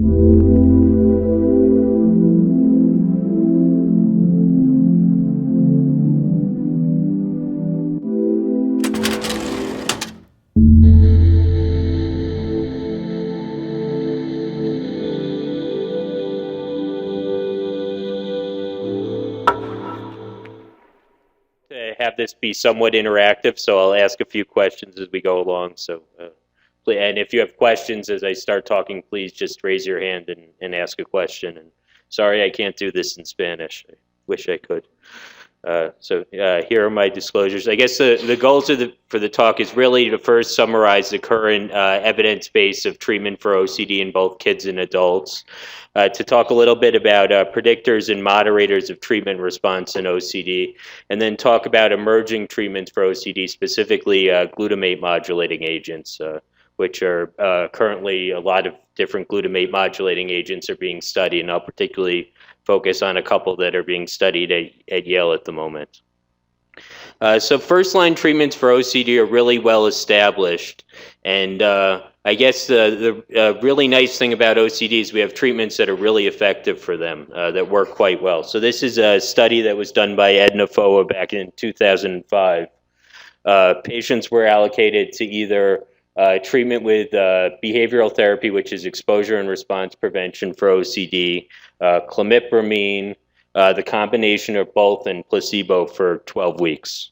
Have this be somewhat interactive, so I'll ask a few questions as we go along. And if you have questions as I start talking, please just raise your hand and ask a question. And sorry, I can't do this in Spanish. I wish I could. Here are my disclosures. I guess the goals for the talk is really to first summarize the current evidence base of treatment for OCD in both kids and adults, to talk a little bit about predictors and moderators of treatment response in OCD, and then talk about emerging treatments for OCD, specifically glutamate modulating agents, which are currently a lot of different glutamate modulating agents are being studied, and I'll particularly focus on a couple that are being studied at Yale at the moment. So first-line treatments for OCD are really well established, and I guess the really nice thing about OCD is we have treatments that are really effective for them, that work quite well. So this is a study that was done by Edna Foa back in 2005. Patients were allocated to either treatment with behavioral therapy, which is exposure and response prevention for OCD, clomipramine, the combination of both, and placebo for 12 weeks.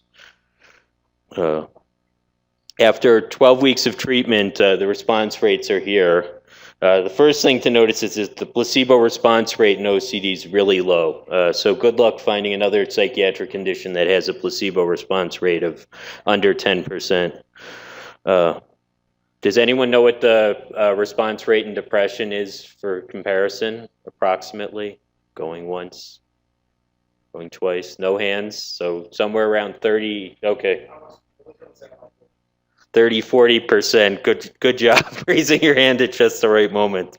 After 12 weeks of treatment, the response rates are here. The first thing to notice is that the placebo response rate in OCD is really low. So good luck finding another psychiatric condition that has a placebo response rate of under 10%. Does anyone know what the response rate in depression is for comparison, approximately? Going once, going twice, no hands, so somewhere around 30, okay. 30, 40%, good job raising your hand at just the right moment.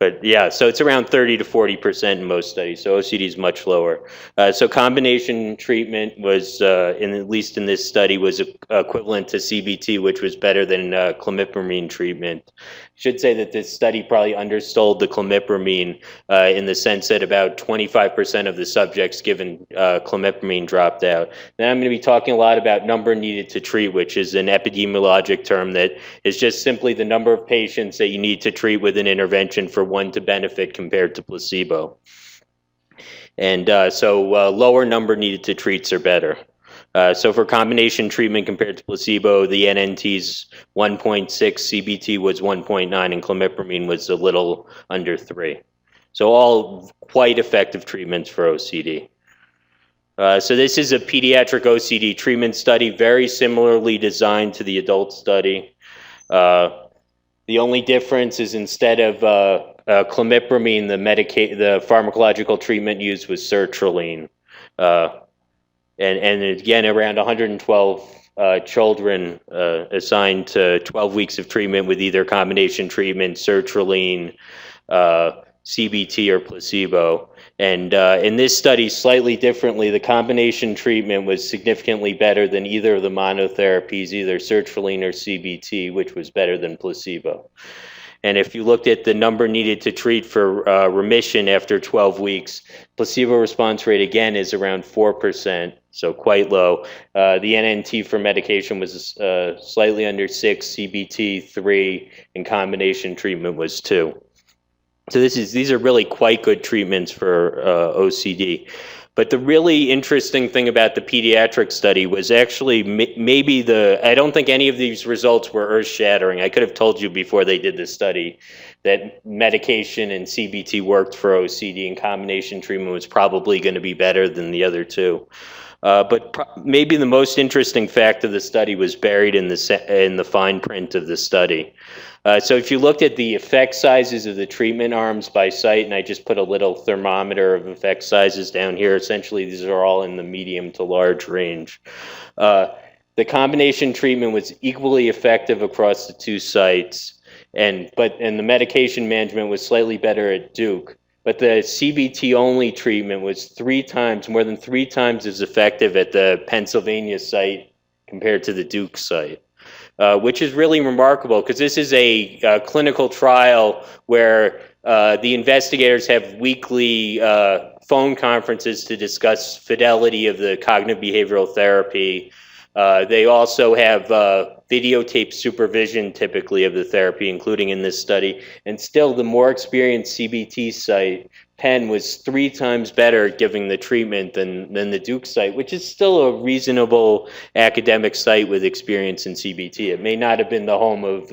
But yeah, so it's around 30 to 40% in most studies, so OCD is much lower. So combination treatment was, at least in this study, was equivalent to CBT, which was better than clomipramine treatment. I should say that this study probably undersold the clomipramine in the sense that about 25% of the subjects given clomipramine dropped out. Now I'm going to be talking a lot about number needed to treat, which is an epidemiologic term that is just simply the number of patients that you need to treat with an intervention for one to benefit compared to placebo. And lower number needed to treats are better. So for combination treatment compared to placebo, the NNT's 1.6, CBT was 1.9, and clomipramine was a little under 3. So all quite effective treatments for OCD. So this is a pediatric OCD treatment study, very similarly designed to the adult study. The only difference is instead of clomipramine, the pharmacological treatment used was sertraline. And again, around 112 children assigned to 12 weeks of treatment with either combination treatment, sertraline, CBT, or placebo. And in this study, slightly differently, the combination treatment was significantly better than either of the monotherapies, either sertraline or CBT, which was better than placebo. And if you looked at the number needed to treat for remission after 12 weeks, placebo response rate again is around 4%, so quite low. The NNT for medication was slightly under 6, CBT 3, and combination treatment was 2. So these are really quite good treatments for OCD. But the really interesting thing about the pediatric study was actually I don't think any of these results were earth-shattering. I could have told you before they did this study that medication and CBT worked for OCD, and combination treatment was probably going to be better than the other two. But maybe the most interesting fact of the study was buried in the fine print of the study. So if you looked at the effect sizes of the treatment arms by site, and I just put a little thermometer of effect sizes down here, essentially these are all in the medium to large range. The combination treatment was equally effective across the two sites, and the medication management was slightly better at Duke. But the CBT only treatment was more than three times as effective at the Pennsylvania site compared to the Duke site. which is really remarkable because this is a clinical trial where the investigators have weekly phone conferences to discuss fidelity of the cognitive behavioral therapy. They also have videotape supervision typically of the therapy, including in this study. And still, the more experienced CBT site, Penn, was 3 times better at giving the treatment than the Duke site, which is still a reasonable academic site with experience in CBT. It may not have been the home of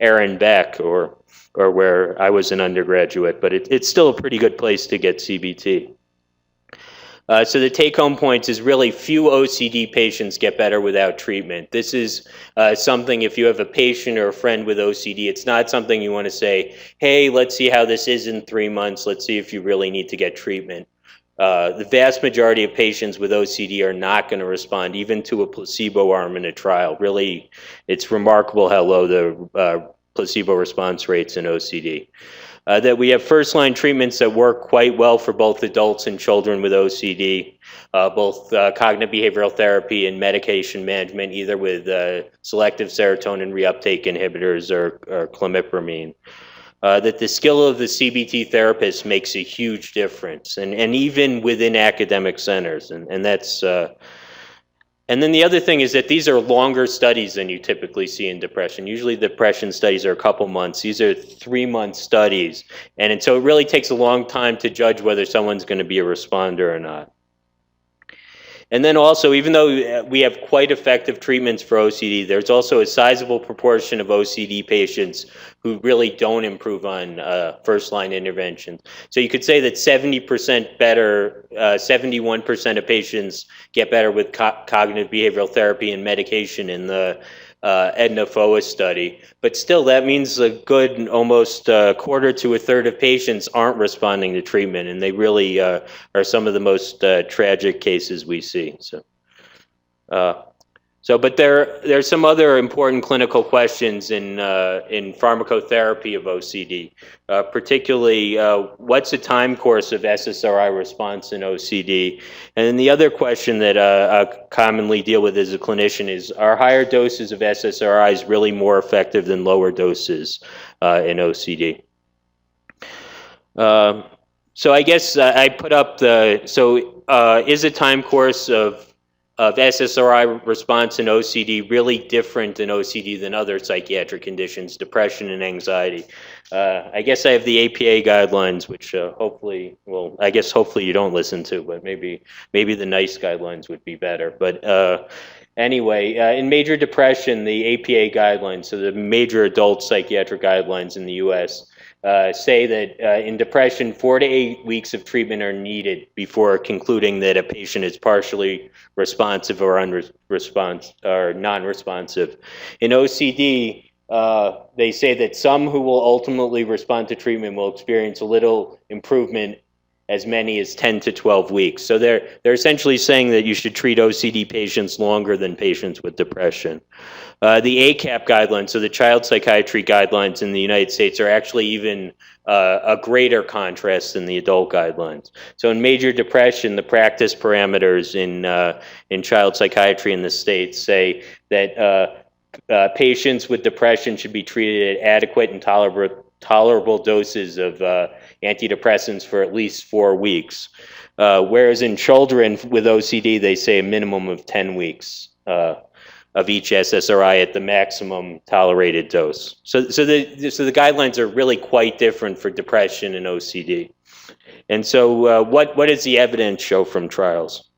Aaron Beck or where I was an undergraduate, but it's still a pretty good place to get CBT. So the take-home points is really few OCD patients get better without treatment. This is something, if you have a patient or a friend with OCD, it's not something you want to say, hey, let's see how this is in 3 months. Let's see if you really need to get treatment. The vast majority of patients with OCD are not going to respond even to a placebo arm in a trial. Really, it's remarkable how low the placebo response rates in OCD. That we have first-line treatments that work quite well for both adults and children with OCD, both cognitive behavioral therapy and medication management, either with selective serotonin reuptake inhibitors or clomipramine. That the skill of the CBT therapist makes a huge difference, and even within academic centers, and that's. And then the other thing is that these are longer studies than you typically see in depression. Usually depression studies are a couple months. These are 3-month studies. And so it really takes a long time to judge whether someone's going to be a responder or not. And then also, even though we have quite effective treatments for OCD, there's also a sizable proportion of OCD patients who really don't improve on first-line interventions. So you could say that 70% better, 71% of patients get better with cognitive behavioral therapy and medication in the Edna-FOA study. But still, that means a good almost quarter to a third of patients aren't responding to treatment, and they really are some of the most tragic cases we see. But there's some other important clinical questions in pharmacotherapy of OCD, particularly what's the time course of SSRI response in OCD? And then the other question that I commonly deal with as a clinician is, are higher doses of SSRIs really more effective than lower doses in OCD? So I guess I put up is a time course of SSRI response in OCD really different in OCD than other psychiatric conditions, depression and anxiety? I guess I have the APA guidelines, which hopefully you don't listen to, but maybe the NICE guidelines would be better. But anyway, in major depression, the APA guidelines, so the major adult psychiatric guidelines in the U.S., say that in depression, 4 to 8 weeks of treatment are needed before concluding that a patient is partially responsive or non-responsive. In OCD, they say that some who will ultimately respond to treatment will experience a little improvement as many as 10 to 12 weeks. So they're essentially saying that you should treat OCD patients longer than patients with depression. The ACAP guidelines, so the child psychiatry guidelines in the United States, are actually even a greater contrast than the adult guidelines. So in major depression, the practice parameters in child psychiatry in the States say that patients with depression should be treated at adequate and tolerable doses of antidepressants for at least 4 weeks. Whereas in children with OCD, they say a minimum of 10 weeks of each SSRI at the maximum tolerated dose. So the guidelines are really quite different for depression and OCD. And so what does the evidence show from trials?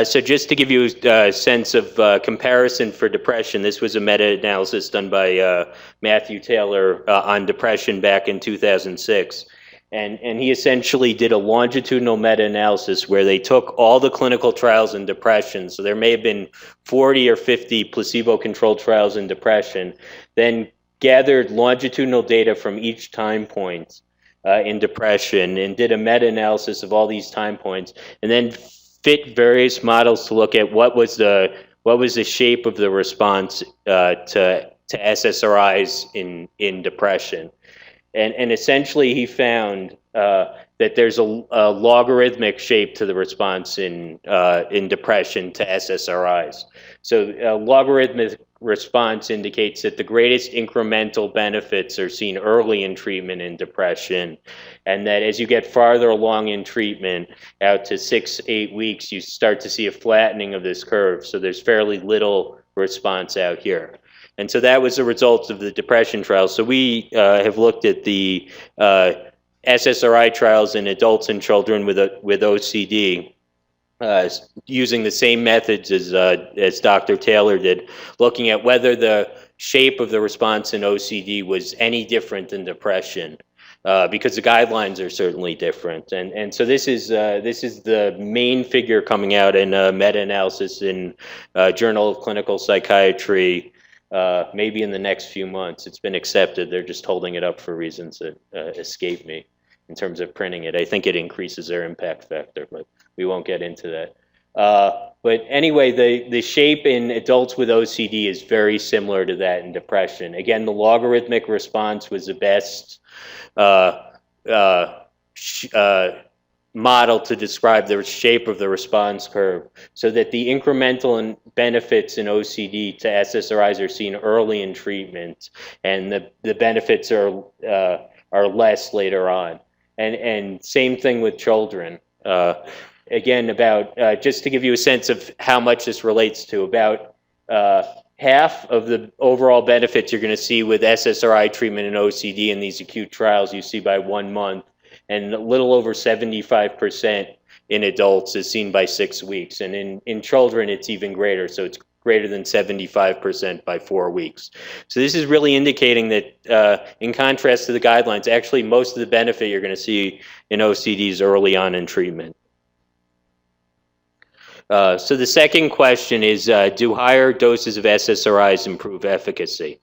So just to give you a sense of comparison for depression, this was a meta-analysis done by Matthew Taylor on depression back in 2006. And he essentially did a longitudinal meta-analysis where they took all the clinical trials in depression, so there may have been 40 or 50 placebo-controlled trials in depression, then gathered longitudinal data from each time point in depression and did a meta-analysis of all these time points, and then fit various models to look at what was the shape of the response to SSRIs in depression. And essentially he found that there's a logarithmic shape to the response in depression to SSRIs. So logarithmic response indicates that the greatest incremental benefits are seen early in treatment in depression, and that as you get farther along in treatment, out to 6-8 weeks, you start to see a flattening of this curve. So there's fairly little response out here. And so that was the result of the depression trial. So we have looked at the SSRI trials in adults and children with OCD. Using the same methods as Dr. Taylor did, looking at whether the shape of the response in OCD was any different than depression, because the guidelines are certainly different. And so this is the main figure coming out in a meta-analysis in Journal of Clinical Psychiatry, maybe in the next few months. It's been accepted. They're just holding it up for reasons that escape me in terms of printing it. I think it increases their impact factor, but we won't get into that. But anyway, the shape in adults with OCD is very similar to that in depression. Again, the logarithmic response was the best model to describe the shape of the response curve, so that the incremental benefits in OCD to SSRIs are seen early in treatment, and the benefits are less later on. And same thing with children. Again, about just to give you a sense of how much this relates to, about half of the overall benefits you're going to see with SSRI treatment in OCD in these acute trials you see by 1 month, and a little over 75% in adults is seen by 6 weeks. And in children, it's even greater, so it's greater than 75% by 4 weeks. So this is really indicating that, in contrast to the guidelines, actually most of the benefit you're going to see in OCD is early on in treatment. So the second question is, do higher doses of SSRIs improve efficacy?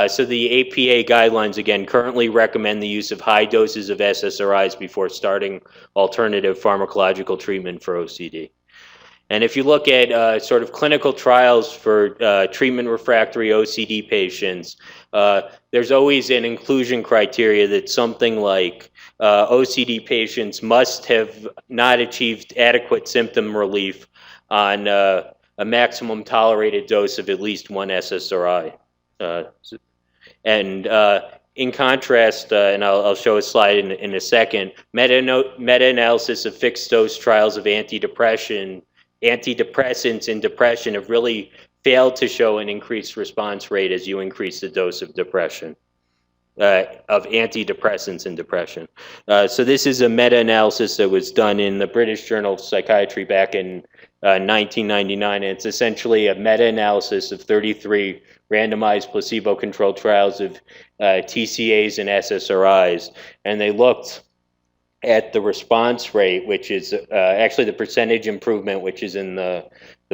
So the APA guidelines, again, currently recommend the use of high doses of SSRIs before starting alternative pharmacological treatment for OCD. And if you look at sort of clinical trials for treatment refractory OCD patients, there's always an inclusion criteria that something like OCD patients must have not achieved adequate symptom relief on a maximum tolerated dose of at least 1 SSRI. In contrast, and I'll show a slide in a second, meta-analysis of fixed dose trials of antidepressants in depression have really failed to show an increased response rate as you increase the dose of depression, of antidepressants in depression. So this is a meta-analysis that was done in the British Journal of Psychiatry back in 1999. And it's essentially a meta-analysis of 33 randomized placebo-controlled trials of TCAs and SSRIs. And they looked at the response rate, which is actually the percentage improvement, which is in the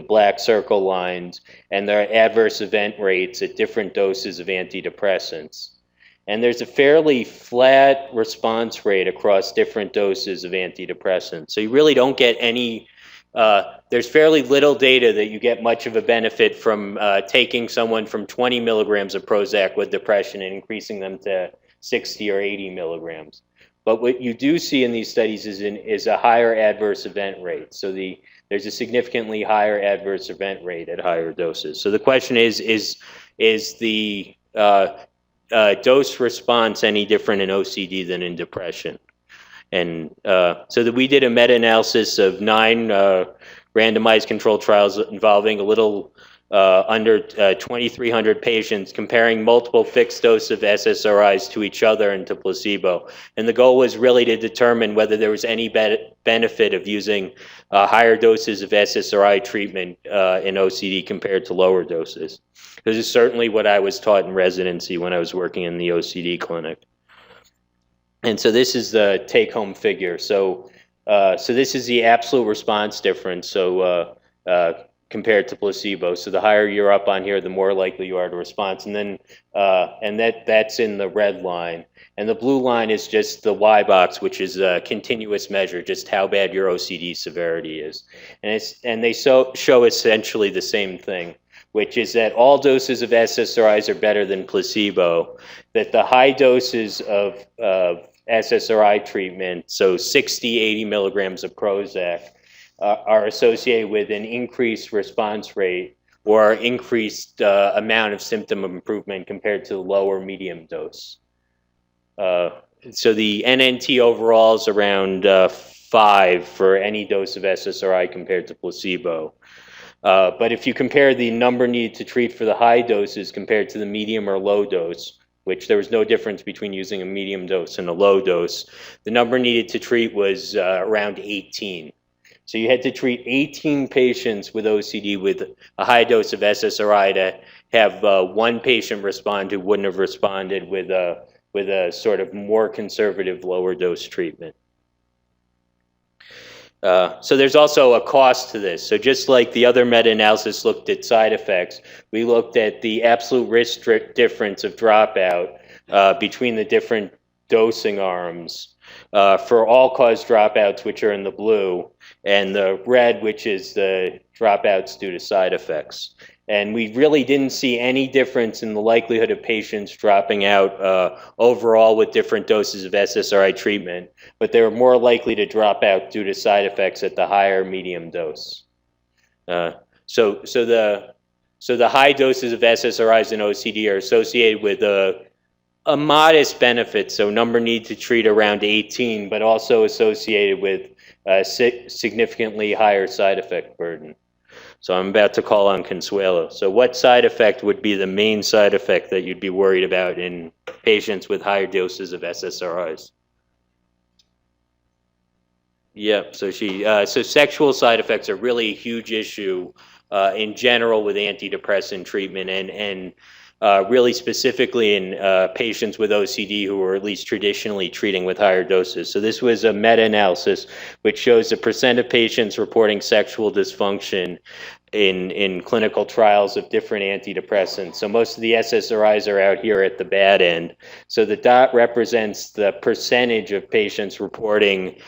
black circle lines, and their adverse event rates at different doses of antidepressants. And there's a fairly flat response rate across different doses of antidepressants. So you really don't get any, there's fairly little data that you get much of a benefit from taking someone from 20 milligrams of Prozac with depression and increasing them to 60 or 80 milligrams. But what you do see in these studies is a higher adverse event rate. So there's a significantly higher adverse event rate at higher doses. So the question is the dose response any different in OCD than in depression? And so that we did a meta-analysis of 9 randomized controlled trials involving a little under 2,300 patients, comparing multiple fixed doses of SSRIs to each other and to placebo. And the goal was really to determine whether there was any benefit of using higher doses of SSRI treatment in OCD compared to lower doses. This is certainly what I was taught in residency when I was working in the OCD clinic. And so this is the take-home figure. So this is the absolute response difference. So compared to placebo. So the higher you're up on here, the more likely you are to respond. And then that's in the red line. And the blue line is just the Y box, which is a continuous measure, just how bad your OCD severity is. And they show essentially the same thing, which is that all doses of SSRIs are better than placebo, that the high doses of SSRI treatment, so 60, 80 milligrams of Prozac, are associated with an increased response rate or increased amount of symptom improvement compared to the low or medium dose. So the NNT overall is around 5 for any dose of SSRI compared to placebo. But if you compare the number needed to treat for the high doses compared to the medium or low dose, which there was no difference between using a medium dose and a low dose, the number needed to treat was around 18. So you had to treat 18 patients with OCD with a high dose of SSRI to have one patient respond who wouldn't have responded with a sort of more conservative lower dose treatment. So there's also a cost to this. So just like the other meta-analysis looked at side effects, we looked at the absolute risk difference of dropout between the different dosing arms for all-cause dropouts, which are in the blue, and the red, which is the dropouts due to side effects. And we really didn't see any difference in the likelihood of patients dropping out overall with different doses of SSRI treatment, but they were more likely to drop out due to side effects at the higher medium dose. So the high doses of SSRIs in OCD are associated with a modest benefit, so number need to treat around 18, but also associated with significantly higher side effect burden. So I'm about to call on Consuelo. So what side effect would be the main side effect that you'd be worried about in patients with higher doses of SSRIs? Yep, so so sexual side effects are really a huge issue in general with antidepressant treatment, and really specifically in patients with OCD who are at least traditionally treating with higher doses. So this was a meta-analysis which shows the percent of patients reporting sexual dysfunction in clinical trials of different antidepressants. So most of the SSRIs are out here at the bad end. So the dot represents the percentage of patients reporting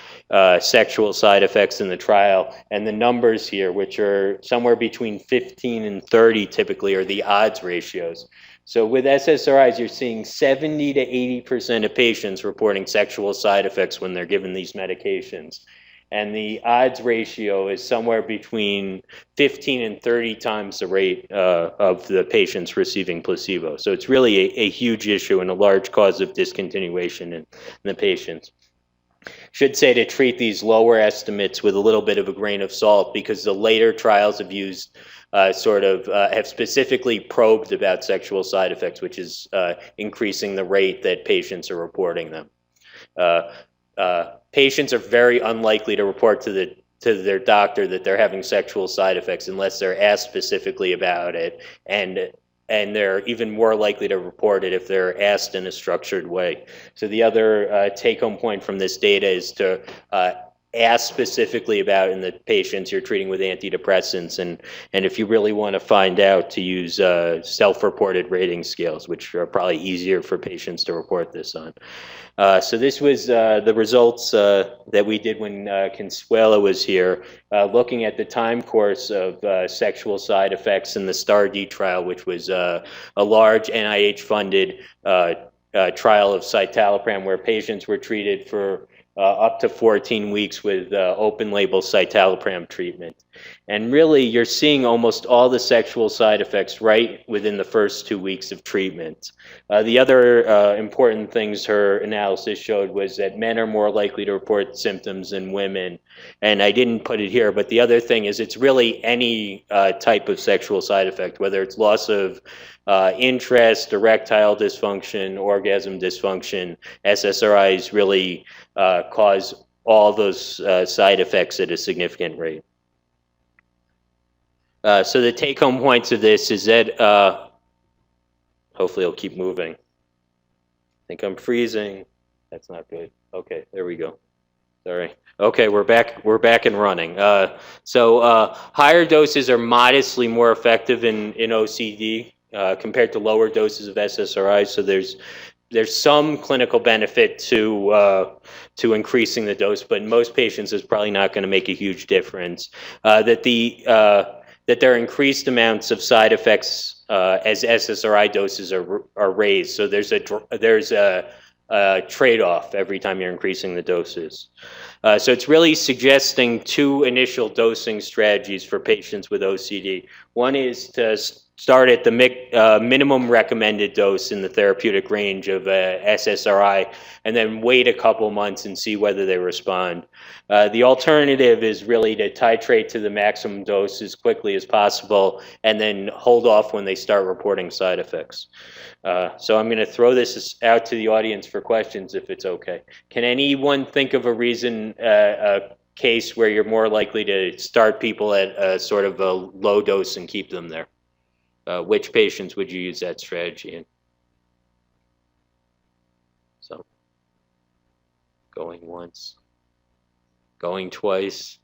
sexual side effects in the trial, and the numbers here, which are somewhere between 15 and 30 typically, are the odds ratios. So with SSRIs, you're seeing 70 to 80% of patients reporting sexual side effects when they're given these medications. And the odds ratio is somewhere between 15 and 30 times the rate of the patients receiving placebo. So it's really a huge issue and a large cause of discontinuation in the patients. Should say to treat these lower estimates with a little bit of a grain of salt, because the later trials have used have specifically probed about sexual side effects, which is increasing the rate that patients are reporting them. Patients are very unlikely to report to their doctor that they're having sexual side effects unless they're asked specifically about it, and they're even more likely to report it if they're asked in a structured way. So the other take-home point from this data is to ask specifically about in the patients you're treating with antidepressants, and if you really want to find out, to use self-reported rating scales, which are probably easier for patients to report this on. So this was the results that we did when Consuelo was here, looking at the time course of sexual side effects in the STAR-D trial, which was a large NIH-funded trial of citalopram, where patients were treated for up to 14 weeks with open-label citalopram treatment. And really, you're seeing almost all the sexual side effects right within the first 2 weeks of treatment. The other important things her analysis showed was that men are more likely to report symptoms than women. And I didn't put it here, but the other thing is it's really any type of sexual side effect, whether it's loss of interest, erectile dysfunction, orgasm dysfunction. SSRIs really cause all those side effects at a significant rate. So the take-home points of this is that, hopefully it'll keep moving. I think I'm freezing. That's not good. Okay, there we go. Sorry. Okay, we're back and running. So higher doses are modestly more effective in OCD compared to lower doses of SSRIs. So there's some clinical benefit to increasing the dose, but in most patients it's probably not going to make a huge difference. That there are increased amounts of side effects as SSRI doses are raised. So there's a trade-off every time you're increasing the doses. So it's really suggesting two initial dosing strategies for patients with OCD. One is to start at the minimum recommended dose in the therapeutic range of SSRI, and then wait a couple months and see whether they respond. The alternative is really to titrate to the maximum dose as quickly as possible, and then hold off when they start reporting side effects. So I'm going to throw this out to the audience for questions, if it's okay. Can anyone think of a reason, a case where you're more likely to start people at a sort of a low dose and keep them there? Which patients would you use that strategy in? So, going once, going twice.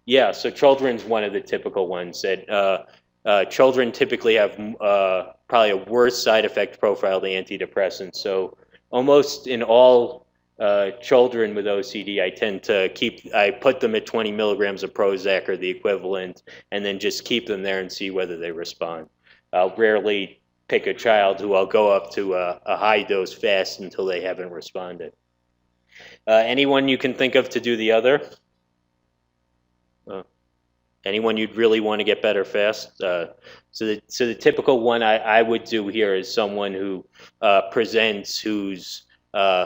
Yeah, so children's one of the typical ones that children typically have probably a worse side effect profile than antidepressants. So almost in all children with OCD, I put them at 20 milligrams of Prozac or the equivalent, and then just keep them there and see whether they respond. I'll rarely pick a child who I'll go up to a high dose fast until they haven't responded. Anyone you can think of to do the other? Anyone you'd really want to get better fast? So the typical one I would do here is someone who presents who's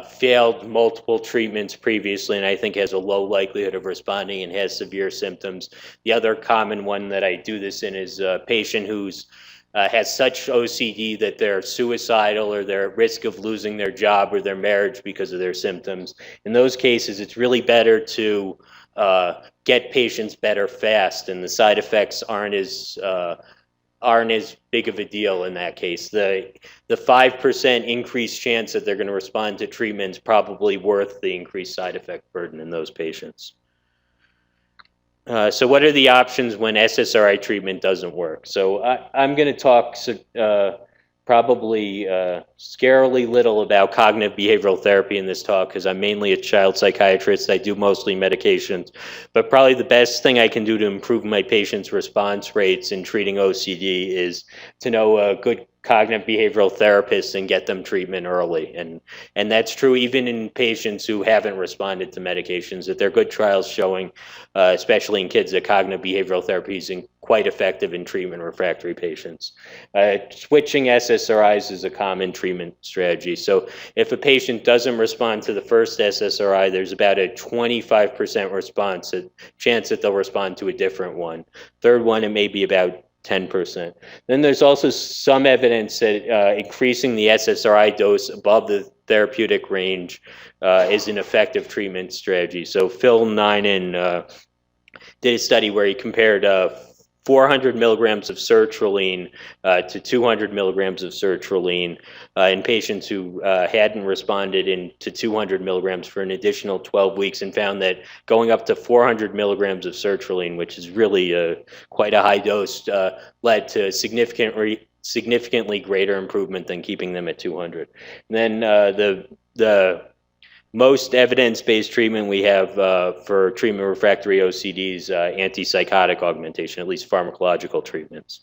failed multiple treatments previously and I think has a low likelihood of responding and has severe symptoms. The other common one that I do this in is a patient who's has such OCD that they're suicidal or they're at risk of losing their job or their marriage because of their symptoms. In those cases, it's really better to get patients better fast, and the side effects aren't as big of a deal in that case. The 5% increased chance that they're going to respond to treatment is probably worth the increased side effect burden in those patients. So what are the options when SSRI treatment doesn't work? So I'm going to talk probably scarily little about cognitive behavioral therapy in this talk because I'm mainly a child psychiatrist. I do mostly medications. But probably the best thing I can do to improve my patients' response rates in treating OCD is to know a good cognitive behavioral therapists and get them treatment early. And that's true even in patients who haven't responded to medications, that there are good trials showing, especially in kids, that cognitive behavioral therapy is quite effective in treatment refractory patients. Switching SSRIs is a common treatment strategy. So if a patient doesn't respond to the first SSRI, there's about a 25% chance that they'll respond to a different one. Third one, it may be about 10%. Then there's also some evidence that increasing the SSRI dose above the therapeutic range is an effective treatment strategy. So Phil Ninan did a study where he compared 400 milligrams of sertraline to 200 milligrams of sertraline in patients who hadn't responded to 200 milligrams for an additional 12 weeks, and found that going up to 400 milligrams of sertraline, which is really quite a high dose, led to significantly greater improvement than keeping them at 200. And then the most evidence-based treatment we have for treatment refractory OCD is antipsychotic augmentation, at least pharmacological treatments.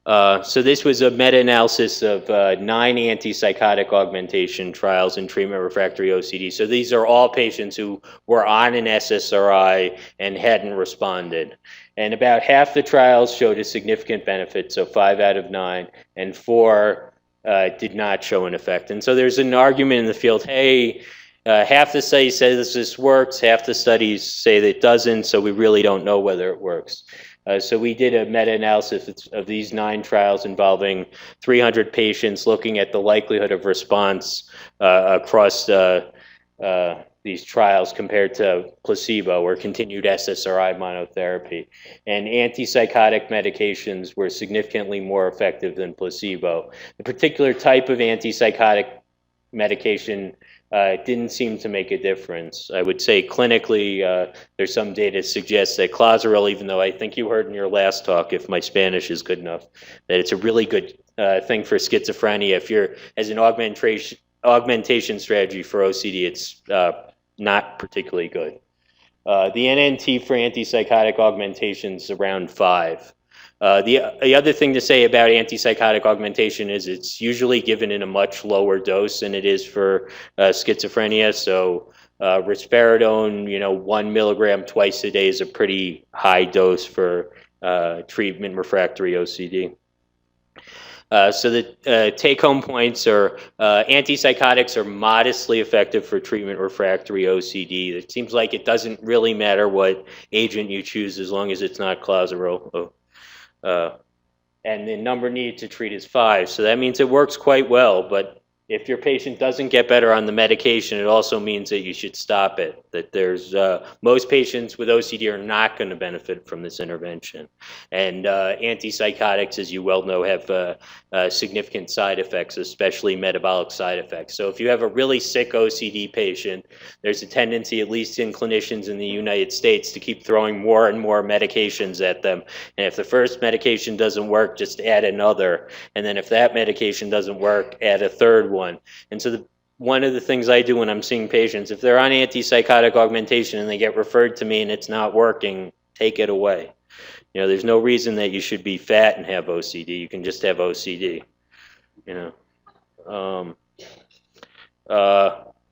So this was a meta-analysis of 9 antipsychotic augmentation trials in treatment refractory OCD. So these are all patients who were on an SSRI and hadn't responded. And about half the trials showed a significant benefit, so 5 out of 9, and 4 did not show an effect. And so there's an argument in the field, hey, half the studies say this works, half the studies say that it doesn't, so we really don't know whether it works. So we did a meta-analysis of these 9 trials involving 300 patients, looking at the likelihood of response across these trials compared to placebo or continued SSRI monotherapy. And antipsychotic medications were significantly more effective than placebo. The particular type of antipsychotic medication didn't seem to make a difference. I would say clinically, there's some data that suggests that clozaril, even though I think you heard in your last talk, if my Spanish is good enough, that it's a really good thing for schizophrenia. If you're, as an augmentation strategy for OCD, it's not particularly good. The NNT for antipsychotic augmentation is around 5. The other thing to say about antipsychotic augmentation is it's usually given in a much lower dose than it is for schizophrenia. So risperidone, 1 milligram twice a day is a pretty high dose for treatment refractory OCD. So the take-home points are antipsychotics are modestly effective for treatment refractory OCD. It seems like it doesn't really matter what agent you choose as long as it's not clozaril. And the number needed to treat is 5. So that means it works quite well, but if your patient doesn't get better on the medication, it also means that you should stop it. That there's most patients with OCD are not going to benefit from this intervention. And antipsychotics, as you well know, have significant side effects, especially metabolic side effects. So if you have a really sick OCD patient, there's a tendency, at least in clinicians in the United States, to keep throwing more and more medications at them. And if the first medication doesn't work, just add another. And then if that medication doesn't work, add a third one. And so one of the things I do when I'm seeing patients, if they're on antipsychotic augmentation and they get referred to me and it's not working, take it away. There's no reason that you should be fat and have OCD. You can just have OCD.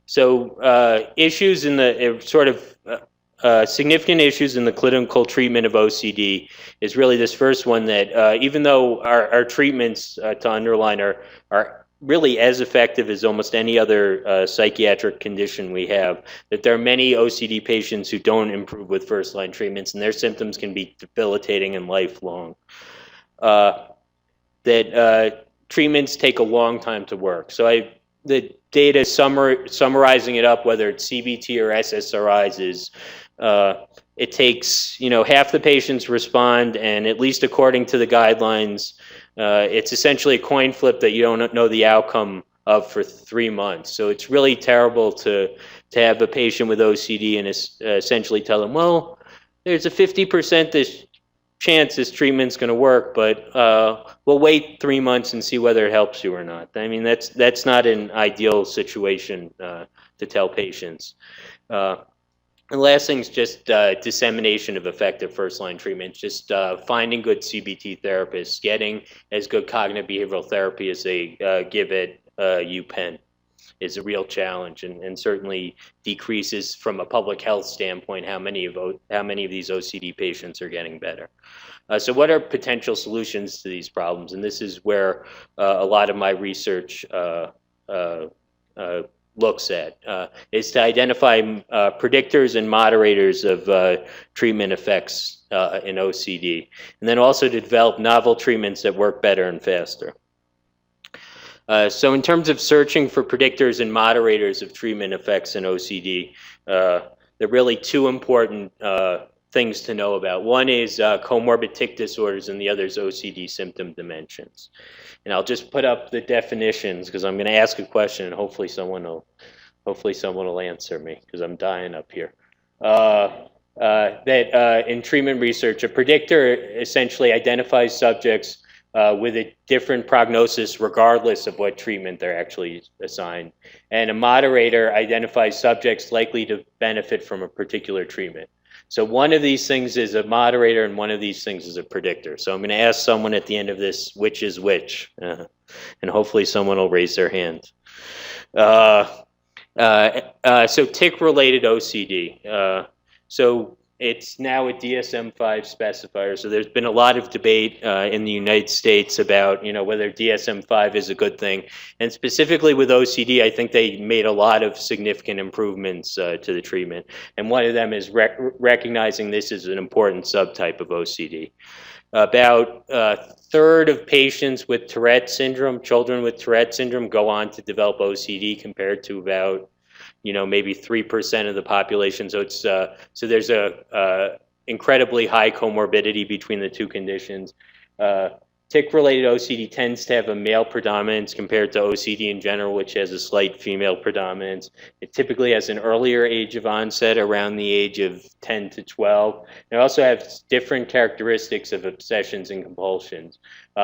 So issues in the significant issues in the clinical treatment of OCD is really this first one, that even though our treatments, to underline, are really as effective as almost any other psychiatric condition we have, that there are many OCD patients who don't improve with first-line treatments, and their symptoms can be debilitating and lifelong. That treatments take a long time to work. So the data summarizing it up, whether it's CBT or SSRIs, is it takes, half the patients respond, and at least according to the guidelines, it's essentially a coin flip that you don't know the outcome of for 3 months. So it's really terrible to have a patient with OCD and essentially tell them, well, there's a 50% chance this treatment's going to work, but we'll wait 3 months and see whether it helps you or not. I mean, that's not an ideal situation to tell patients. The last thing is just dissemination of effective first-line treatment, just finding good CBT therapists, getting as good cognitive behavioral therapy as they give at UPenn is a real challenge, and certainly decreases from a public health standpoint how many of these OCD patients are getting better. So what are potential solutions to these problems? And this is where a lot of my research looks at, is to identify predictors and moderators of treatment effects in OCD, and then also to develop novel treatments that work better and faster. So in terms of searching for predictors and moderators of treatment effects in OCD, there are really 2 important things to know about. One is comorbid tic disorders, and the other is OCD symptom dimensions. And I'll just put up the definitions because I'm going to ask a question, and hopefully someone will answer me because I'm dying up here. That in treatment research, a predictor essentially identifies subjects with a different prognosis regardless of what treatment they're actually assigned. And a moderator identifies subjects likely to benefit from a particular treatment. So one of these things is a moderator and one of these things is a predictor. So I'm going to ask someone at the end of this, which is which? And hopefully someone will raise their hand. So tic-related OCD. So it's now a DSM-5 specifier. So there's been a lot of debate in the United States about, whether DSM-5 is a good thing. And specifically with OCD, I think they made a lot of significant improvements to the treatment. And one of them is recognizing this is an important subtype of OCD. About a third of patients with Tourette syndrome, children with Tourette syndrome, go on to develop OCD compared to about maybe 3% of the population. So it's so there's a incredibly high comorbidity between the 2 conditions. Tic-related OCD tends to have a male predominance compared to OCD in general, which has a slight female predominance. It typically has an earlier age of onset, around the age of 10 to 12. It also has different characteristics of obsessions and compulsions,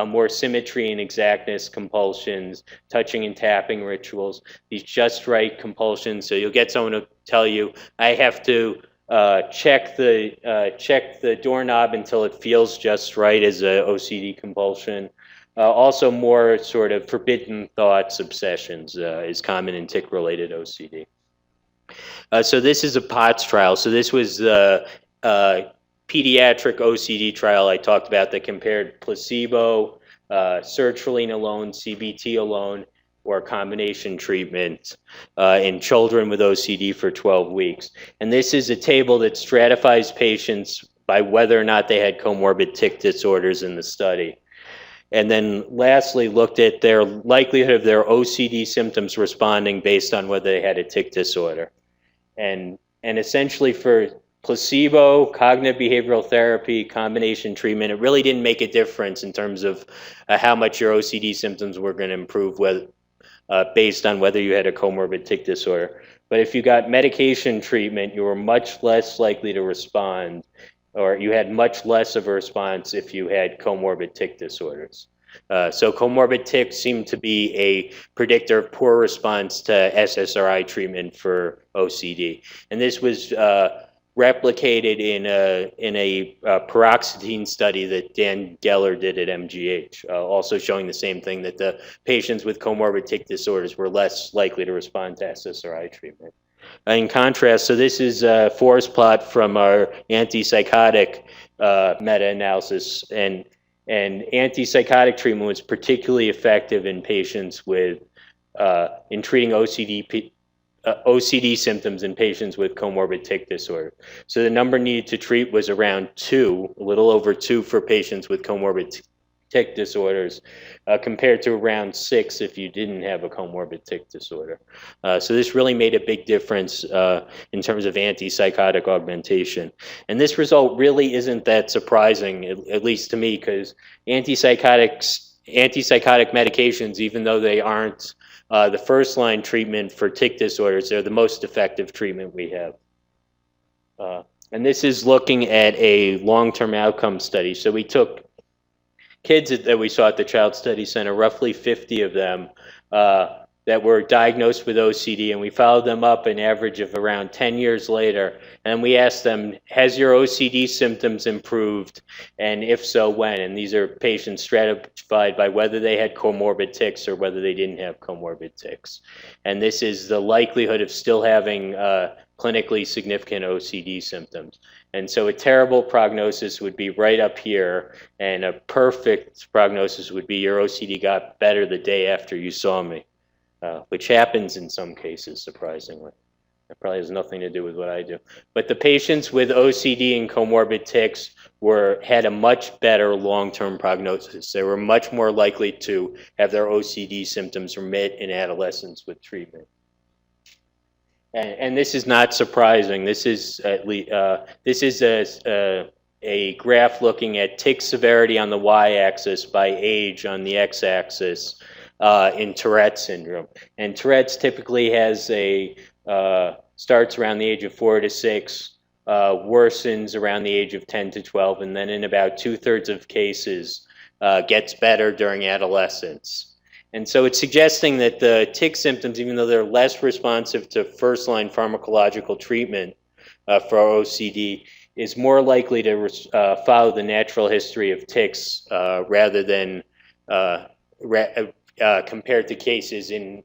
more symmetry and exactness compulsions, touching and tapping rituals, these just right compulsions. So you'll get someone to tell you, I have to check the doorknob until it feels just right as a OCD compulsion. Also, more sort of forbidden thoughts, obsessions is common in tic-related OCD. So this is a POTS trial. So this was the pediatric OCD trial I talked about that compared placebo, sertraline alone, CBT alone, or combination treatment in children with OCD for 12 weeks. And this is a table that stratifies patients by whether or not they had comorbid tic disorders in the study. And then lastly, looked at their likelihood of their OCD symptoms responding based on whether they had a tic disorder. And essentially for placebo, cognitive behavioral therapy, combination treatment, it really didn't make a difference in terms of how much your OCD symptoms were going to improve based on whether you had a comorbid tic disorder. But if you got medication treatment, you were much less likely to respond, or you had much less of a response if you had comorbid tic disorders. So comorbid tics seem to be a predictor of poor response to SSRI treatment for OCD. And this was replicated in a paroxetine study that Dan Geller did at MGH, also showing the same thing, that the patients with comorbid tic disorders were less likely to respond to SSRI treatment. In contrast, so this is a forest plot from our antipsychotic meta-analysis, and antipsychotic treatment was particularly effective in patients with in treating OCD symptoms in patients with comorbid tic disorder. So the number needed to treat was around 2, a little over 2 for patients with comorbid tic disorders, compared to around 6 if you didn't have a comorbid tic disorder. So this really made a big difference in terms of antipsychotic augmentation. And this result really isn't that surprising, at least to me, because antipsychotic medications, even though they aren't the first-line treatment for tic disorders, they're the most effective treatment we have. And this is looking at a long-term outcome study. So we took kids that we saw at the Child Study Center, roughly 50 of them, that were diagnosed with OCD, and we followed them up an average of around 10 years later, and we asked them, has your OCD symptoms improved, and if so, when? And these are patients stratified by whether they had comorbid tics or whether they didn't have comorbid tics. And this is the likelihood of still having clinically significant OCD symptoms. And so a terrible prognosis would be right up here, and a perfect prognosis would be your OCD got better the day after you saw me, which happens in some cases, surprisingly. That probably has nothing to do with what I do. But the patients with OCD and comorbid tics had a much better long-term prognosis. They were much more likely to have their OCD symptoms remit in adolescence with treatment. And this is not surprising. This is a graph looking at tic severity on the y-axis by age on the x-axis in Tourette syndrome. And Tourette's typically has starts around the age of 4 to 6, worsens around the age of 10 to 12, and then in about 2/3 of cases gets better during adolescence. And so it's suggesting that the tic symptoms, even though they're less responsive to first-line pharmacological treatment for OCD, is more likely to follow the natural history of tics rather than compared to cases in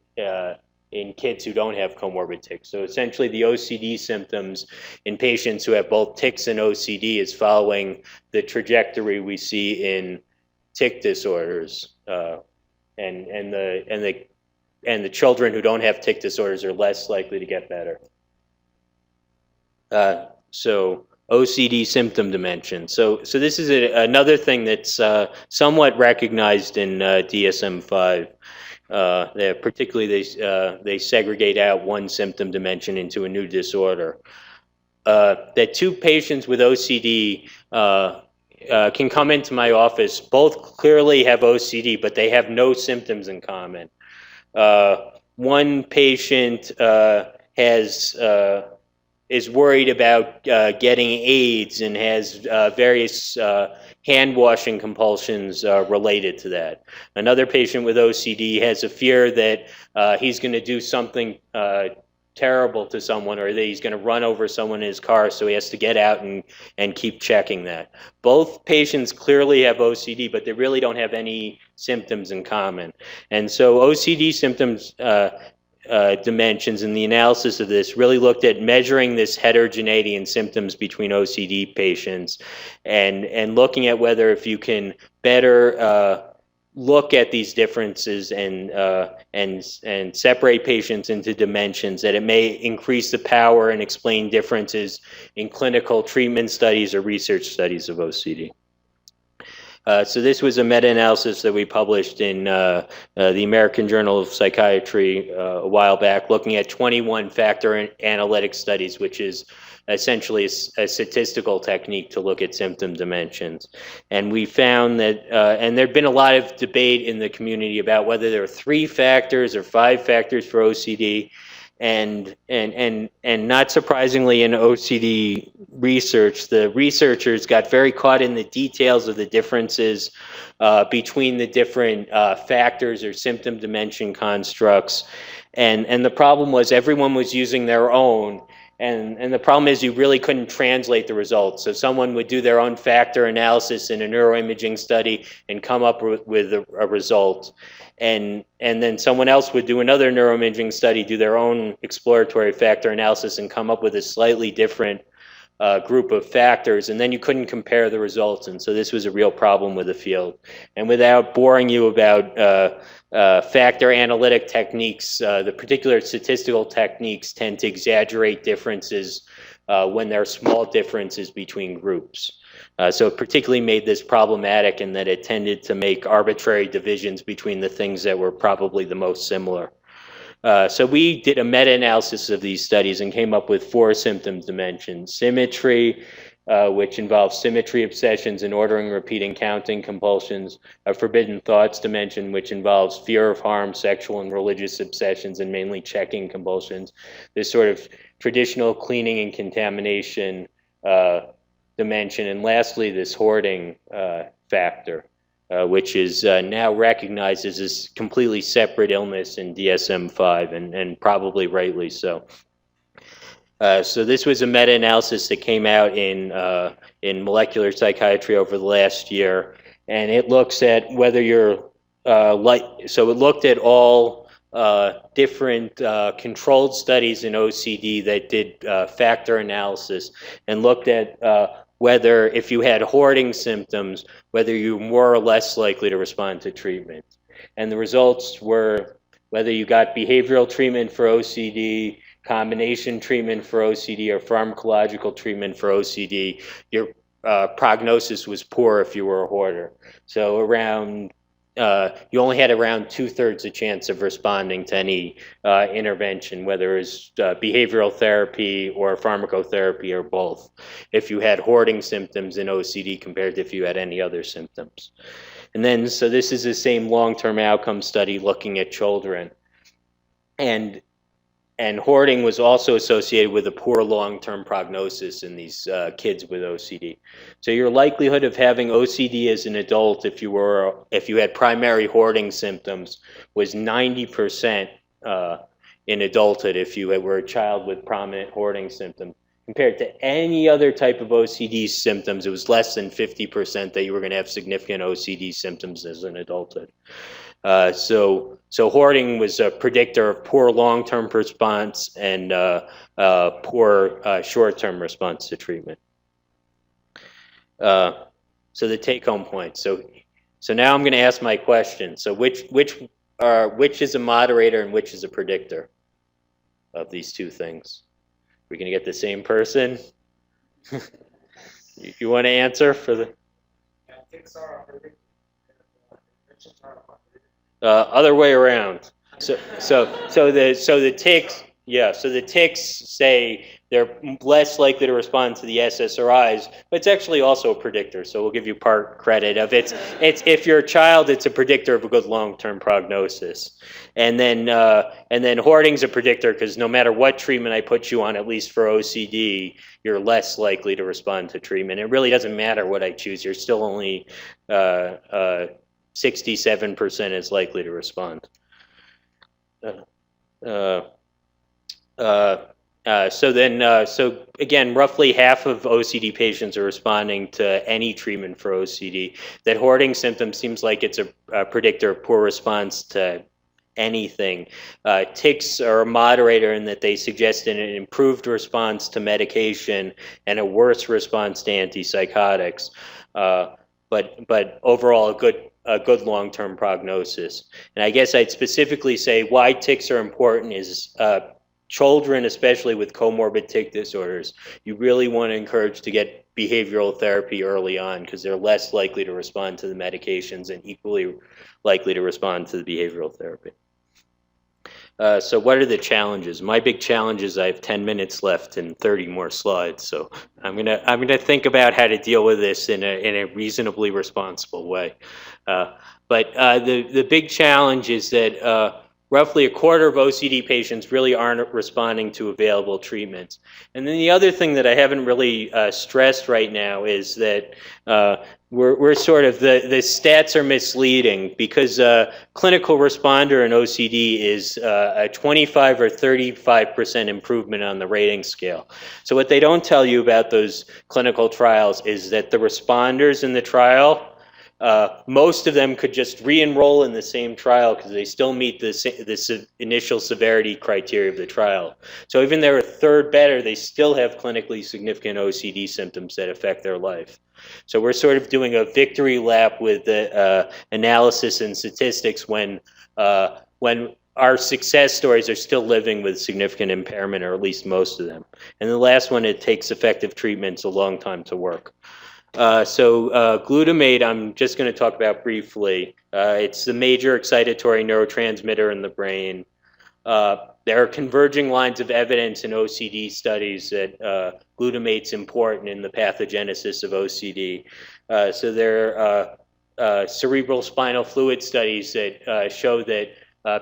kids who don't have comorbid tics. So essentially the OCD symptoms in patients who have both tics and OCD is following the trajectory we see in tic disorders. And the children who don't have tic disorders are less likely to get better. So OCD symptom dimension. So this is another thing that's somewhat recognized in DSM-5. Particularly, they segregate out one symptom dimension into a new disorder. That 2 patients with OCD can come into my office, both clearly have OCD, but they have no symptoms in common. One patient is worried about getting AIDS and has various hand washing compulsions related to that. Another patient with OCD has a fear that he's going to do something terrible to someone, or that he's going to run over someone in his car, so he has to get out and keep checking that. Both patients clearly have OCD, but they really don't have any symptoms in common. And so OCD symptoms dimensions and the analysis of this really looked at measuring this heterogeneity in symptoms between OCD patients and looking at whether if you can better look at these differences and separate patients into dimensions, that it may increase the power and explain differences in clinical treatment studies or research studies of OCD. So this was a meta-analysis that we published in the American Journal of Psychiatry a while back, looking at 21 factor analytic studies, which is essentially a statistical technique to look at symptom dimensions. And we found that, and there'd been a lot of debate in the community about whether there are 3 factors or 5 factors for OCD. And not surprisingly, in OCD research, the researchers got very caught in the details of the differences between the different factors or symptom dimension constructs. And the problem was everyone was using their own. And the problem is you really couldn't translate the results. So someone would do their own factor analysis in a neuroimaging study and come up with a result. And then someone else would do another neuroimaging study, do their own exploratory factor analysis and come up with a slightly different group of factors, and then you couldn't compare the results. And so this was a real problem with the field. And without boring you about factor analytic techniques, the particular statistical techniques tend to exaggerate differences when there are small differences between groups. So it particularly made this problematic in that it tended to make arbitrary divisions between the things that were probably the most similar. So we did a meta-analysis of these studies and came up with 4 symptom dimensions. Symmetry, which involves symmetry obsessions and ordering, repeating, counting compulsions. A forbidden thoughts dimension, which involves fear of harm, sexual and religious obsessions, and mainly checking compulsions. This sort of traditional cleaning and contamination dimension. And lastly, this hoarding factor, which is now recognized as this completely separate illness in DSM-5, and probably rightly so. So this was a meta-analysis that came out in molecular psychiatry over the last year, and it looks at whether you're so it looked at all different controlled studies in OCD that did factor analysis and looked at whether if you had hoarding symptoms, whether you were more or less likely to respond to treatment. And the results were whether you got behavioral treatment for OCD, combination treatment for OCD, or pharmacological treatment for OCD, your prognosis was poor if you were a hoarder. So around you only had around 2/3 a chance of responding to any intervention, whether it was behavioral therapy or pharmacotherapy or both, if you had hoarding symptoms in OCD compared to if you had any other symptoms. And then, so this is the same long-term outcome study looking at children. And hoarding was also associated with a poor long-term prognosis in these kids with OCD. So your likelihood of having OCD as an adult, if you had primary hoarding symptoms, was 90% in adulthood if you were a child with prominent hoarding symptoms. Compared to any other type of OCD symptoms, it was less than 50% that you were going to have significant OCD symptoms as an adulthood. So hoarding was a predictor of poor long-term response and poor short-term response to treatment. So the take-home point. So now I'm going to ask my question. So which is a moderator and which is a predictor of these two things? We're going to get the same person. You want to answer for the? Other way around. So the tics, yeah. So the tics say they're less likely to respond to the SSRIs, but it's actually also a predictor. So we'll give you part credit of it's if you're a child, it's a predictor of a good long-term prognosis. And then hoarding's a predictor because no matter what treatment I put you on, at least for OCD, you're less likely to respond to treatment. It really doesn't matter what I choose. You're still only 67% is likely to respond. So again, roughly half of OCD patients are responding to any treatment for OCD. That hoarding symptom seems like it's a predictor of poor response to anything. Tics are a moderator in that they suggest an improved response to medication and a worse response to antipsychotics. But overall, a good long-term prognosis. And I guess I'd specifically say why tics are important is children, especially with comorbid tic disorders, you really want to encourage to get behavioral therapy early on because they're less likely to respond to the medications and equally likely to respond to the behavioral therapy. So what are the challenges? My big challenge is I have 10 minutes left and 30 more slides. So I'm gonna think about how to deal with this in a reasonably responsible way. But the big challenge is that roughly a quarter of OCD patients really aren't responding to available treatments. And then the other thing that I haven't really stressed right now is that we're sort of, the stats are misleading because clinical responder in OCD is a 25 or 35% improvement on the rating scale. So what they don't tell you about those clinical trials is that the responders in the trial, most of them could just re-enroll in the same trial because they still meet the initial severity criteria of the trial. So even they're a third better, they still have clinically significant OCD symptoms that affect their life. So we're sort of doing a victory lap with the analysis and statistics when our success stories are still living with significant impairment, or at least most of them. And the last one, it takes effective treatments a long time to work. Glutamate, I'm just going to talk about briefly. It's the major excitatory neurotransmitter in the brain. There are converging lines of evidence in OCD studies that glutamate's important in the pathogenesis of OCD. So there are cerebral spinal fluid studies that show that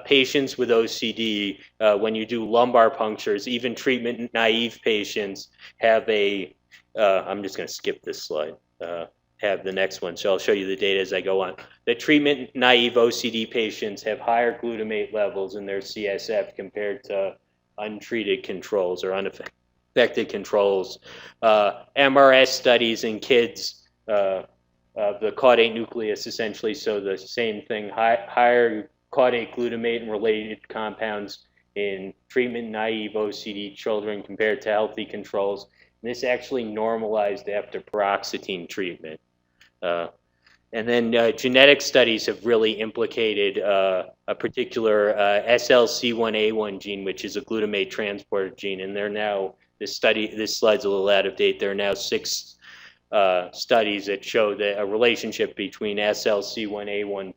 patients with OCD, when you do lumbar punctures, even treatment-naive patients have a I'm just going to skip this slide, have the next one, so I'll show you the data as I go on. The treatment-naive OCD patients have higher glutamate levels in their CSF compared to untreated controls or unaffected controls. MRS studies in kids, the caudate nucleus essentially, so the same thing, higher caudate glutamate and related compounds in treatment-naive OCD children compared to healthy controls. This actually normalized after paroxetine treatment. And then genetic studies have really implicated a particular SLC1A1 gene, which is a glutamate transporter gene. And they're now, this slide's a little out of date, there are now 6 studies that show that a relationship between SLC1A1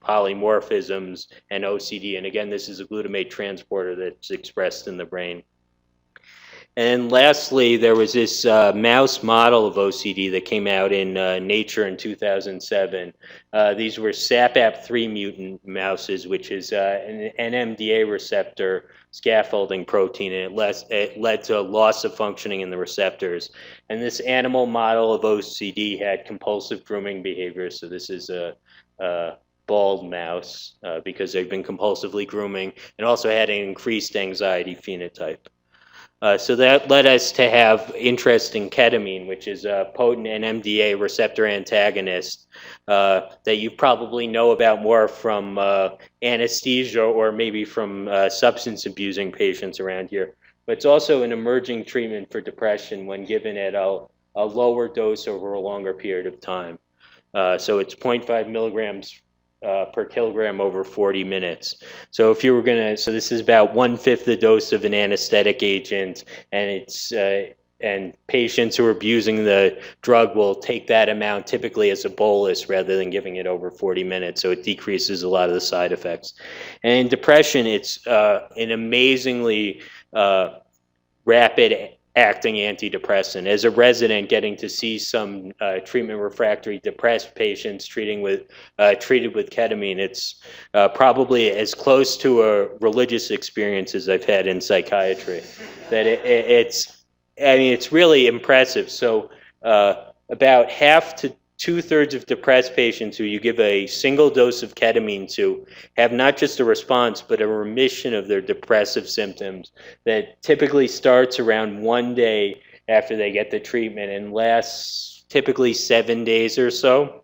polymorphisms and OCD. And again, this is a glutamate transporter that's expressed in the brain. And lastly, there was this mouse model of OCD that came out in Nature in 2007. These were SAPAP3 mutant mouses, which is an NMDA receptor scaffolding protein, and it led to a loss of functioning in the receptors. And this animal model of OCD had compulsive grooming behavior. So this is a bald mouse because they've been compulsively grooming, and also had an increased anxiety phenotype. So that led us to have interest in ketamine, which is a potent NMDA receptor antagonist that you probably know about more from anesthesia or maybe from substance abusing patients around here. But it's also an emerging treatment for depression when given at a lower dose over a longer period of time. So it's 0.5 milligrams per kilogram over 40 minutes. So if you were going to, so this is about 1/5 the dose of an anesthetic agent, and it's and patients who are abusing the drug will take that amount typically as a bolus rather than giving it over 40 minutes. So it decreases a lot of the side effects. And in depression, it's an amazingly rapid acting antidepressant. As a resident, getting to see some treatment refractory depressed patients treated with ketamine, it's probably as close to a religious experience as I've had in psychiatry. That it's really impressive. So about half to 2/3 of depressed patients who you give a single dose of ketamine to have not just a response, but a remission of their depressive symptoms that typically starts around 1 day after they get the treatment and lasts typically 7 days or so.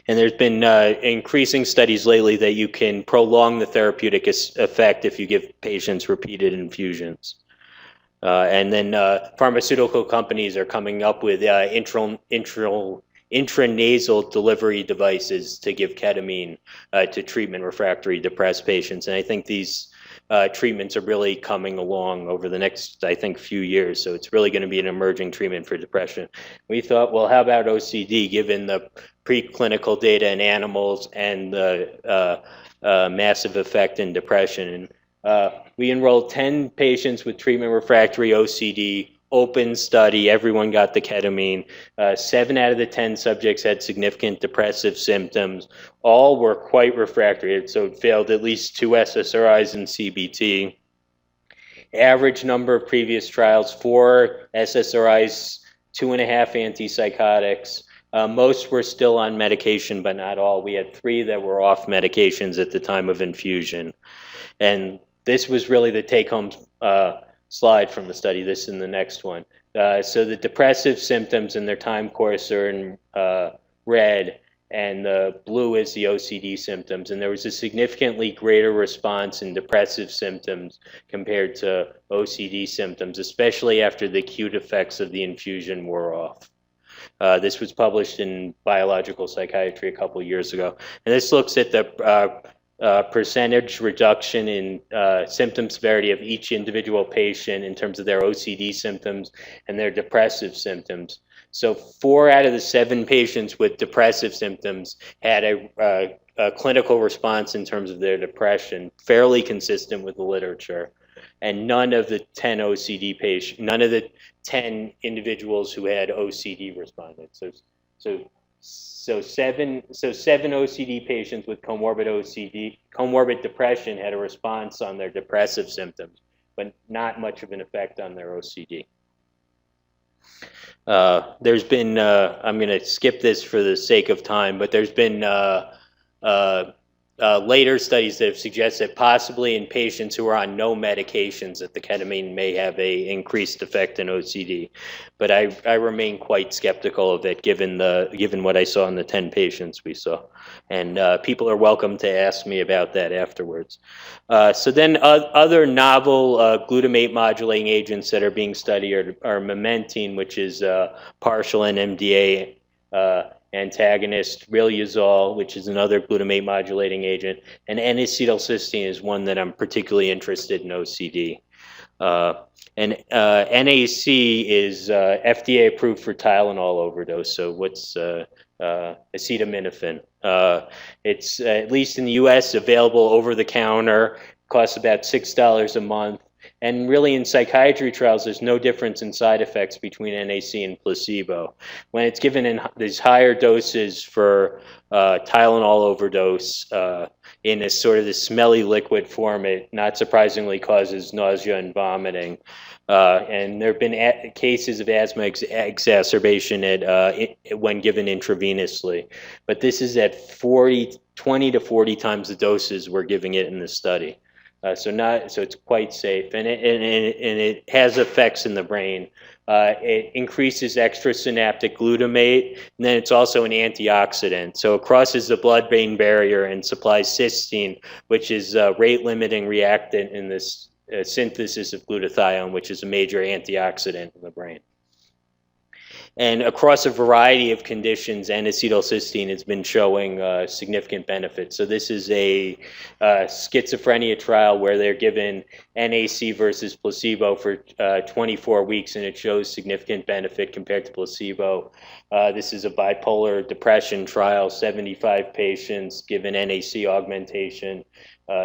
And there's been increasing studies lately that you can prolong the therapeutic effect if you give patients repeated infusions. And then pharmaceutical companies are coming up with intranasal delivery devices to give ketamine to treatment refractory depressed patients. And I think these treatments are really coming along over the next, I think, few years. So it's really going to be an emerging treatment for depression. We thought, well, how about OCD, given the preclinical data in animals and the massive effect in depression? And we enrolled 10 patients with treatment refractory OCD, open study, everyone got the ketamine. 7 out of the 10 subjects had significant depressive symptoms. All were quite refractory, so it failed at least 2 SSRIs and CBT. Average number of previous trials, 4 SSRIs, 2.5 antipsychotics. Most were still on medication, but not all. We had 3 that were off medications at the time of infusion. And this was really the take-home slide from the study, this and the next one. So the depressive symptoms and their time course are in red, and the blue is the OCD symptoms. And there was a significantly greater response in depressive symptoms compared to OCD symptoms, especially after the acute effects of the infusion wore off. This was published in Biological Psychiatry a couple of years ago. And this looks at the percentage reduction in symptom severity of each individual patient in terms of their OCD symptoms and their depressive symptoms. So 4 out of the 7 patients with depressive symptoms had a clinical response in terms of their depression, fairly consistent with the literature. And none of the 10 OCD patients, none of the 10 individuals who had OCD responded. So 7 OCD patients with comorbid depression had a response on their depressive symptoms, but not much of an effect on their OCD. There's been, I'm going to skip this for the sake of time, but there's been later studies that have suggested possibly in patients who are on no medications that the ketamine may have a increased effect in OCD. But I remain quite skeptical of it given what I saw in the 10 patients we saw. And people are welcome to ask me about that afterwards. So then other novel glutamate modulating agents that are being studied are memantine, which is partial NMDA antagonist, riluzole, which is another glutamate modulating agent, and N-acetylcysteine is one that I'm particularly interested in OCD. And NAC is FDA approved for Tylenol overdose. So what's acetaminophen? It's at least in the U.S. available over the counter, costs about $6 a month. And really in psychiatry trials, there's no difference in side effects between NAC and placebo. When it's given in these higher doses for Tylenol overdose in a sort of this smelly liquid form, it not surprisingly causes nausea and vomiting. And there have been cases of asthma exacerbation when given intravenously. But this is at 20 to 40 times the doses we're giving it in the study. So it's quite safe, and it has effects in the brain. It increases extrasynaptic glutamate, and then it's also an antioxidant. So it crosses the blood-brain barrier and supplies cysteine, which is a rate-limiting reactant in this synthesis of glutathione, which is a major antioxidant in the brain. And across a variety of conditions, N-acetylcysteine has been showing significant benefits. So this is a schizophrenia trial where they're given NAC versus placebo for 24 weeks, and it shows significant benefit compared to placebo. This is a bipolar depression trial, 75 patients given NAC augmentation.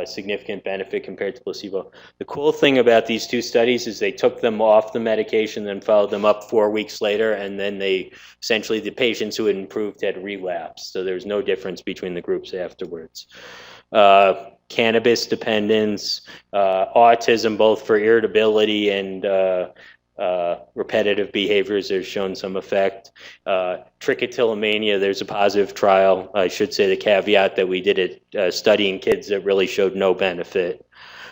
Significant benefit compared to placebo. The cool thing about these 2 studies is they took them off the medication, then followed them up 4 weeks later, and then the patients who had improved had relapsed. So there's no difference between the groups afterwards. Cannabis dependence, autism, both for irritability and repetitive behaviors, there's shown some effect. Trichotillomania, there's a positive trial. I should say the caveat that we did a study in kids that really showed no benefit.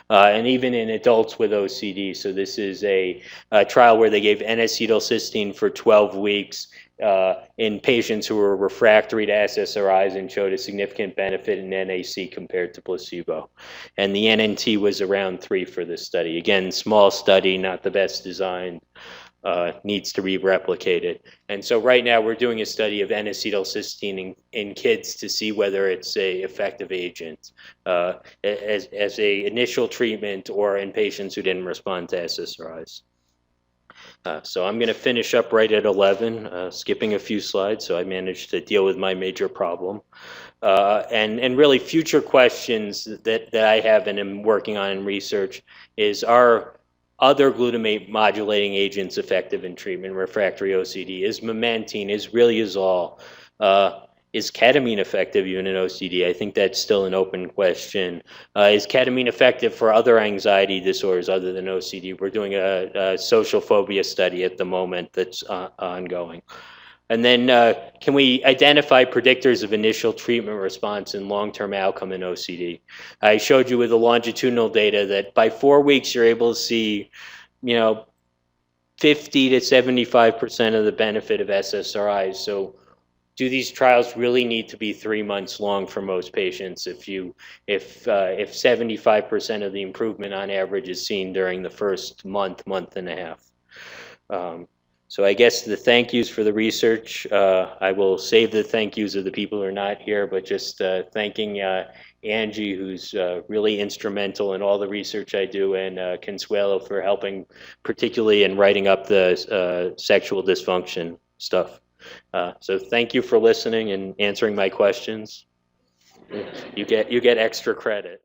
And even in adults with OCD. So this is a trial where they gave N-acetylcysteine for 12 weeks in patients who were refractory to SSRIs and showed a significant benefit in NAC compared to placebo. And the NNT was around 3 for this study. Again, small study, not the best designed. Needs to be replicated. And so right now we're doing a study of N-acetylcysteine in kids to see whether it's a effective agent as a initial treatment or in patients who didn't respond to SSRIs. So I'm going to finish up right at 11, skipping a few slides, so I managed to deal with my major problem. And really future questions that I have and am working on in research is, are other glutamate modulating agents effective in treatment refractory OCD? Is memantine, is riluzole, is ketamine effective even in OCD? I think that's still an open question. Is ketamine effective for other anxiety disorders other than OCD? We're doing a social phobia study at the moment that's ongoing. And then can we identify predictors of initial treatment response and long-term outcome in OCD? I showed you with the longitudinal data that by 4 weeks you're able to see, 50 to 75% of the benefit of SSRIs. So do these trials really need to be 3 months long for most patients if 75% of the improvement on average is seen during the first month and a half? So I guess the thank yous for the research, I will save the thank yous of the people who are not here, but just thanking Angie, who's really instrumental in all the research I do, and Consuelo for helping, particularly in writing up the sexual dysfunction stuff. So thank you for listening and answering my questions. You get extra credit.